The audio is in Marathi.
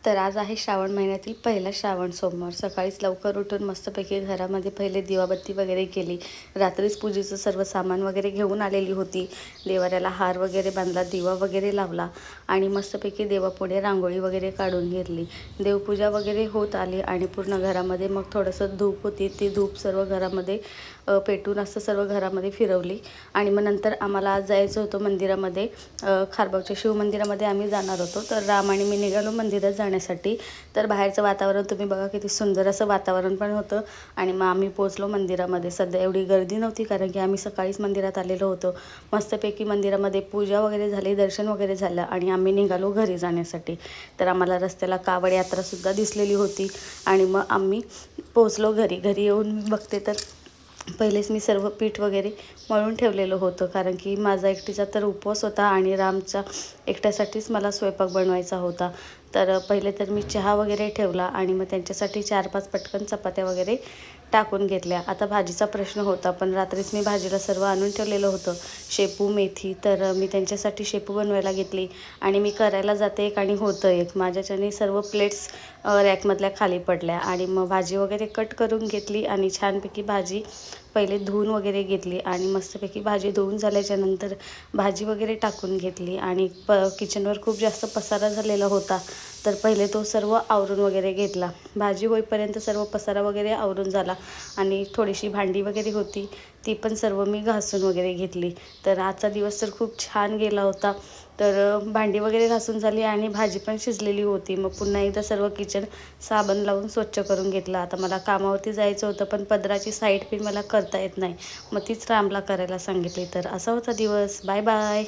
तर आज आहे श्रावण महिन्यातील पहिला श्रावण सोमवार। सकाळीच लवकर उठून मस्तपैकी घरामध्ये पहिले दिवाबत्ती वगैरे केली। रात्रीच पूजेचं सर्व सामान वगैरे घेऊन आलेली होती। देवाऱ्याला हार वगैरे बांधला, दिवा वगैरे लावला आणि मस्तपैकी देवापुढे रांगोळी वगैरे काढून घेतली। देवपूजा वगैरे होत आली आणि पूर्ण घरामध्ये मग थोडंसं धूप होती, ती धूप सर्व घरामध्ये पेटून असं सर्व घरामध्ये फिरवली। आणि मग नंतर आम्हाला आज जायचं होतं मंदिरामध्ये, खारबावच्या शिव मंदिरामध्ये आम्ही जाणार होतो। तर राम आणि मी निघालो मंदिरात जाण्यासाठी। तर बाहेरचं वातावरण तुम्ही बघा, किती सुंदर असं वातावरण पण होतं। आणि मग आम्ही पोचलो मंदिरामध्ये। सध्या एवढी गर्दी नव्हती, कारण की आम्ही सकाळीच मंदिरात आलेलो होतो। मस्तपैकी मंदिरामध्ये पूजा वगैरे झाली, दर्शन वगैरे झालं आणि आम्ही निघालो घरी जाण्यासाठी। तर आम्हाला रस्त्याला कावड यात्रासुद्धा दिसलेली होती आणि मग आम्ही पोचलो घरी। घरी येऊन बघते तर पहिलेच मी सर्व पीठ वगैरे मळून ठेवलेलं होतं, कारण की माझा एकटीचा तर उपवास होता आणि रामचा एकट्यासाठीच मला स्वयंपाक बनवायचा होता। तर पहिले तर मी चहा वगैरे ठेवला आणि मग त्यांच्यासाठी 4-5 पटकन चपात्या वगैरे टाकून घेतल्या। आता भाजीचा प्रश्न होता, पण रात्रीच मी भाजीला सर्व आणून ठेवलेलं होतं, शेपू मेथी। तर मी त्यांच्यासाठी शेपू बनवायला घेतली आणि मी करायला जाते एक आणि होतं एक। माझ्याच्याने सर्व प्लेट्स रॅकमधल्या खाली पडल्या आणि मग भाजी वगैरे कट करून घेतली आणि छानपैकी भाजी पहिले धुवून वगैरे घेतली आणि मस्तपैकी भाजी धुवून झाल्याच्यानंतर भाजी वगैरे टाकून घेतली आणि किचनवर खूप जास्त पसारा झालेला होता, तर पहिले तो सर्व आवरून वगैरे घेतला। भाजी होईपर्यंत सर्व पसारा वगैरे आवरून झाला आणि थोडीशी भांडी वगैरे होती, ती पण सर्व मी घासून वगैरे घेतली। तर आजचा दिवस तर खूप छान गेला होता। तर भांडी वगैरे घासून झाली आणि भाजी पण शिजलेली होती। मग पुन्हा एकदा सर्व किचन साबण लावून स्वच्छ करून घेतलं। आता मला कामावरती जायचं होतं, पण पदराची साईड पिन मला करता येत नाही, मग तीच रामला करायला सांगितली। तर असा होता दिवस। Bye bye.